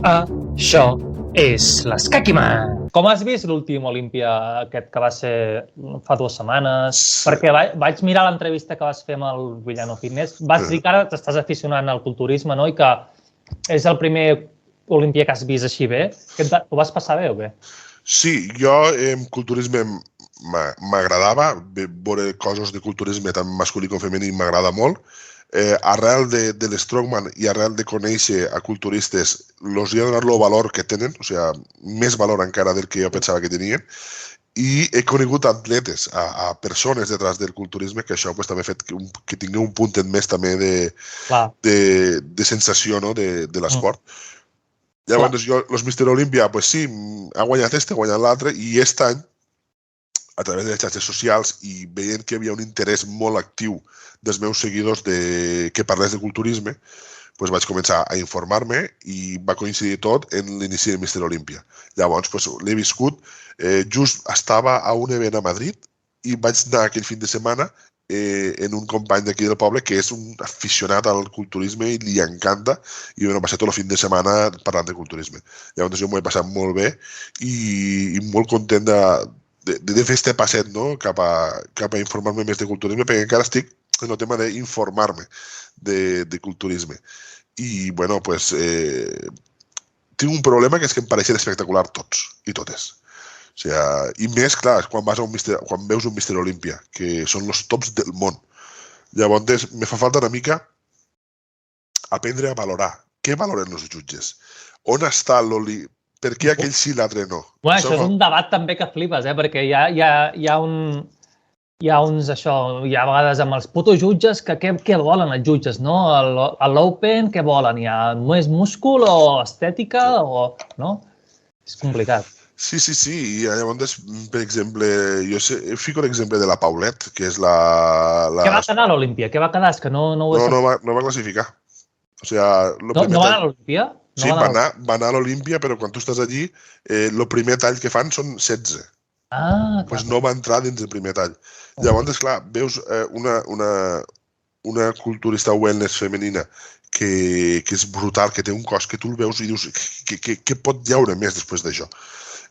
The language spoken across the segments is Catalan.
Això és l'Escaquiman. Com has vist l'últim Olímpia aquest que va ser fa 2 setmanes? Sí. Perquè vaig mirar l'entrevista que vas fer amb el Villano Fitness. Vas dir que ara t'estàs aficionant al culturisme, no? I que és el primer Olímpia que has vist així bé. Ho vas passar bé o bé? Sí, jo culturisme m'agradava, veure coses de culturisme tant masculí com femení m'agrada molt. Arrel de l'Strongman i arrel de conèixer a culturistes, els hi ha donat el valor que tenen, o sigui, més valor encara del que jo pensava que tenien, i he conegut atletes, a persones detrás del culturisme, que això pues, també ha fet que tingui un puntet més també de sensació, no? de l'esport. Llavors, els Mr. Olympia, pues sí, ha guanyat ha guanyat l'altre, i aquest any, a través de les xarxes socials i veient que hi havia un interès molt actiu dels meus seguidors que parlés de culturisme, doncs vaig començar a informar-me i va coincidir tot en l'inici de Mr. Olympia. Llavors, l'he viscut, just estava a un event a Madrid i vaig anar aquell fin de setmana en un company d'aquí del poble que és un aficionat al culturisme i li encanta, i va ser tot el fin de setmana parlant de culturisme. Llavors jo m'ho he passat molt bé i molt content de fer este passet, no? cap a informar-me més de culturisme, perquè encara estic en el tema d'informar-me de culturisme. I, bueno, pues, tinc un problema que és que em pareixen espectacular tots i totes. O sigui, i més, clar, quan veus un Mr. Olympia, que són els tops del món. Llavors, me fa falta una mica aprendre a valorar. Què valoren els jutges? On està l'Oli? Per què aquell sí, l'altre no? Bueno, això és un debat també que flipes, perquè hi ha uns, això, hi ha vegades amb els putos jutges que què volen els jutges, no? A l'Open, què volen? Hi ha més múscul o estètica o... no? És complicat. Sí. I llavors, per exemple, jo fico l'exemple de la Paulette, que és la... Què va quedar a l'Olímpia? Què va quedar? És que no ho he sabut. No va classificar. O sigui, no va anar a l'Olímpia? Sí, va anar a l'Olímpia, però quan tu estàs allí, el primer tall que fan són 16. Pues no va entrar dins el primer tall. Llavors, clar, veus una culturista wellness femenina que és brutal, que té un cos que tu el veus i dius què pot llaure més després d'això?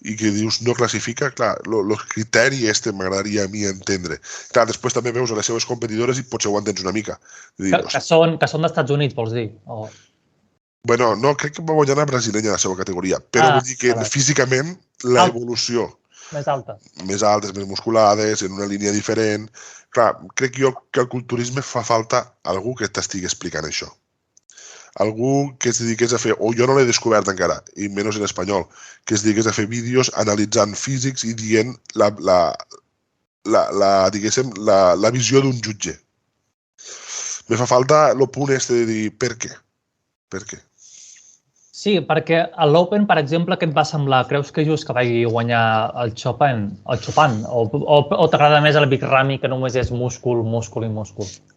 I que dius no classifica, clar, el criteri m'agradaria a mi entendre. Clar, després també veus a les seves competidores i potser ho entens una mica. Que són d'Estats Units, vols dir? Bueno, no, crec que va guanyar una brasilenya a la seva categoria, però vull dir que físicament l'evolució... Més altes. Més altes, més musculades, en una línia diferent... Clar, crec jo que al culturisme fa falta algú que t'estigui explicant això. Algú que es dediqués a fer, o jo no l'he descobert encara, i menys en espanyol, que es dediqués a fer vídeos analitzant físics i dient diguéssim, la visió d'un jutge. Me fa falta el punt de dir per què. Per què? Sí, perquè a l'Open, per exemple, què et va semblar? Creus que just que vagi guanyar el Chopin? O t'agrada més el Big Ramy, que només és múscul?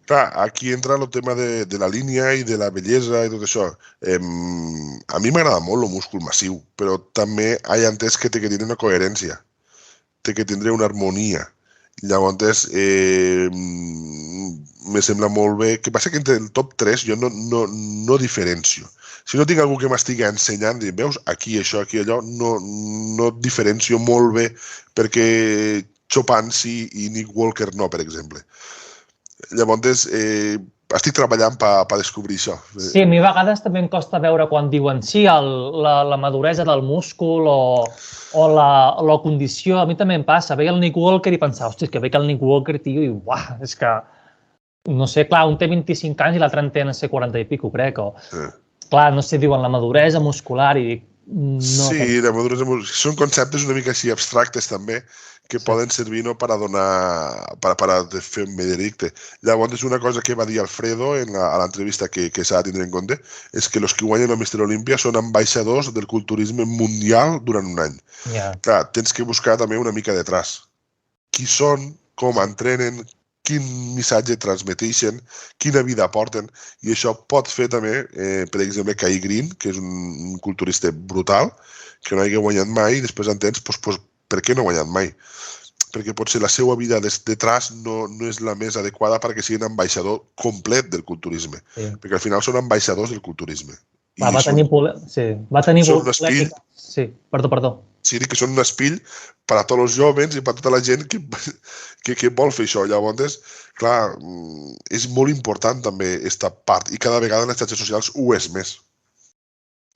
Clar, aquí entra el tema de la línia i de la bellesa i tot això. A mi m'agrada molt el múscul massiu, però també he entès que té que tenir una coherència, té que tindre una harmonia. Llavors, me sembla molt bé. Que passa que entre el top 3 jo no diferencio. Si no tinc algú que m'estigui ensenyant, veus, aquí això, aquí allò, no diferencio molt bé perquè Chopin sí i Nick Walker no, per exemple. Llavors, estic treballant per descobrir això. Sí, a mi a vegades també em costa veure quan diuen sí, la maduresa del múscul o la condició. A mi també em passa. Veia el Nick Walker i pensava, hòstia, que veig el Nick Walker, tio, i uah, és que... No sé, clar, un té 25 anys i l'altre en té, no sé, 40 i pico, crec, o... Clar, no sé, diuen la maduresa muscular i dic... Sí, la maduresa muscular. Són conceptes una mica així abstractes també que poden servir per a donar... per a fer un veredicte. Llavors, una cosa que va dir Alfredo a l'entrevista que s'ha de tindre en compte és que els que guanyen el Mr. Olympia són ambaixadors del culturisme mundial durant un any. Clar, tens que buscar també una mica detrás. Qui són, com entrenen, quin missatge transmeteixen, quina vida aporten, i això pot fer també, per exemple, Kai Green, que és un culturista brutal, que no hagi guanyat mai, i després entens per què no ha guanyat mai. Perquè potser la seva vida detrás no és la més adequada perquè siguin ambaixador complet del culturisme. Perquè al final són ambaixadors del culturisme. Va tenir són un espill. polèmica. Sí, perdó. Sí, que són un espill per a tots els joves i per a tota la gent que vol fer això. Llavors, clar, és molt important també aquesta part i cada vegada en les xarxes socials ho és més.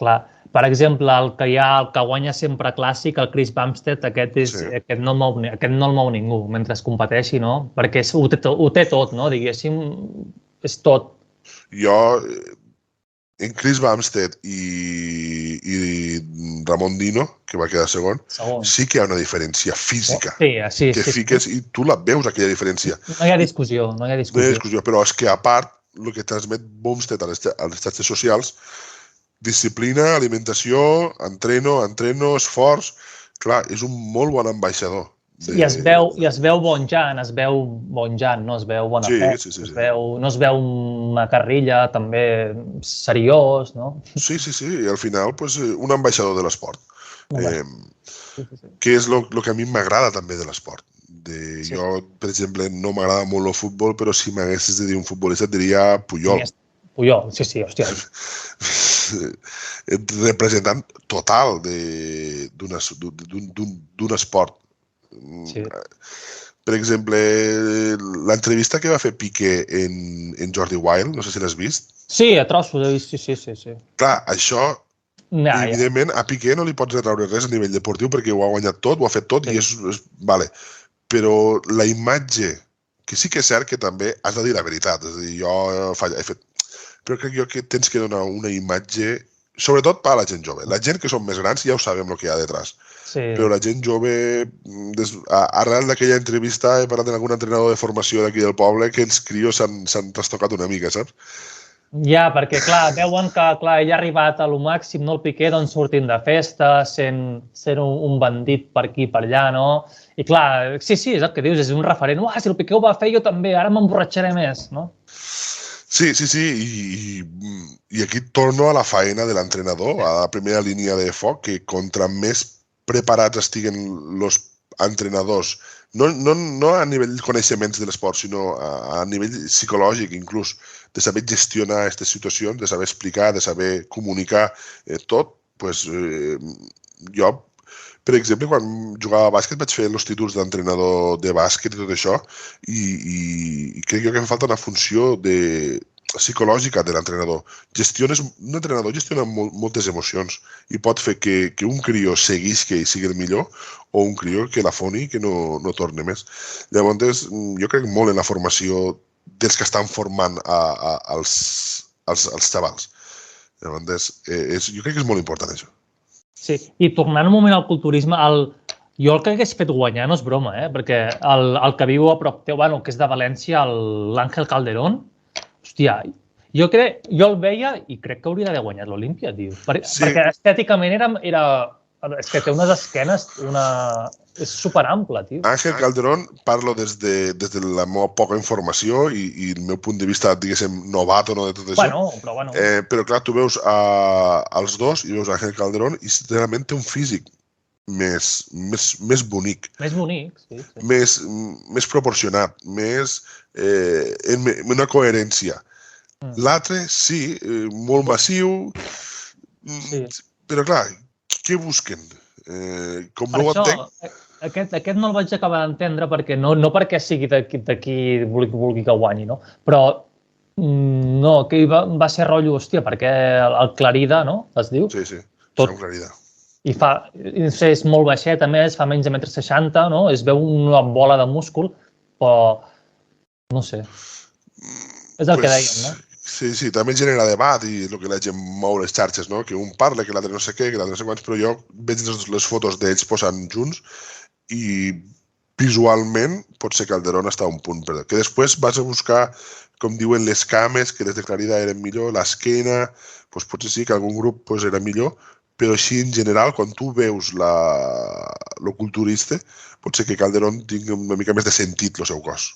Clar, per exemple, el que guanya sempre clàssic, el Chris Bumstead, aquest no el mou ningú mentre es competeixi, no? Perquè ho té tot, no? Diguéssim, és tot. Jo, en Chris Bumstead i Ramon Dino, que va quedar segon, sí que hi ha una diferència física. Sí. Fiques i tu la veus, aquella diferència. No hi ha discussió. Però és que a part, el que transmet Bumstead a les xarxes socials, disciplina, alimentació, entreno, esforç, clar, és un molt bon ambaixador. I es veu bon Jan, no es veu bona fe, no es veu una carrilla també seriós, no? Sí, i al final un ambaixador de l'esport, que és el que a mi m'agrada també de l'esport. Jo, per exemple, no m'agrada molt el futbol, però si m'haguessis de dir un futbolista et diria Puyol. Puyol, sí, hòstia. Representant total d'un esport. Sí. Per exemple, l'entrevista que va fer Piqué en Jordi Wild, no sé si l'has vist. Sí, a trossos he vist, sí. Clar, això, evidentment, a Piqué no li pots retreure res a nivell deportiu perquè ho ha guanyat tot, ho ha fet tot i és... Vale. Però la imatge, que sí que és cert que també has de dir la veritat, és a dir, jo he fet... Però crec jo que tens que donar una imatge, sobretot per a la gent jove. La gent que són més grans ja ho sabem el que hi ha detrás. Però la gent jove, arrel d'aquella entrevista he parlat amb algun entrenador de formació d'aquí del poble que els crios s'han trastocat una mica, saps? Ja, perquè clar, veuen que ell ha arribat a lo màxim, no? El Piqué, doncs sortint de festa, sent un bandit per aquí i per allà, no? I clar, sí, és el que dius, és un referent. Si el Piqué ho va fer, jo també, ara m'emborratxaré més, no? Sí, i aquí torno a la faena de l'entrenador, a la primera línia de foc, que contra més preparats estiguen els entrenadors, no a nivell de coneixements de l'esport, sinó a nivell psicològic inclús, de saber gestionar aquestes situacions, de saber explicar, de saber comunicar tot, doncs jo, per exemple, quan jugava a bàsquet vaig fer els títols d'entrenador de bàsquet i tot això i crec jo que fa falta una funció psicològica de l'entrenador. Un entrenador gestiona moltes emocions i pot fer que un crió seguisca i sigui el millor o un crió que la foni i que no torni més. Llavors, jo crec molt en la formació dels que estan formant els xavals. Llavors, jo crec que és molt important això. Sí, i tornant un moment al culturisme, jo el que hagués fet guanyar no és broma, perquè el que viu a prop teu, que és de València, l'Àngel Calderón, hòstia, jo el veia i crec que hauria d'haver guanyat l'Olímpia, tio. Perquè estèticament era... És que té unes esquenes, és superample, tio. Àngel Calderón, parlo des de la meva poca informació i el meu punt de vista, diguéssim, novato, no de tot això. Bueno. Però clar, tu veus els dos i veus Àngel Calderón i realment té un físic més bonic. Més bonic, sí. Més proporcionat, amb una coherència. L'altre, sí, molt massiu, però clar, què busquen? Com no ho entenc? Aquest no el vaig acabar d'entendre perquè no perquè sigui d'aquí vulgui que guanyi, no? Però no, que va ser rotllo, hòstia, perquè el Clarida, no? Es diu? Sí, el Clarida. I és molt baixet, a més, fa menys de 1,60 m, no? Es veu una bola de múscul, però no sé. És el que dèiem, no? Sí, també genera debat i el que la gent mou les xarxes, no? Que un parla, que l'altre no sé què, que l'altre no sé quants, però jo veig les fotos d'ells posant junts i visualment pot ser Calderón està a un punt per... Que després vas a buscar, com diuen, les cames, que les de Clarida eren millor, l'esquena, doncs potser sí que algun grup era millor, però així en general, quan tu veus el culturista, pot ser que Calderón tingui una mica més de sentit el seu cos.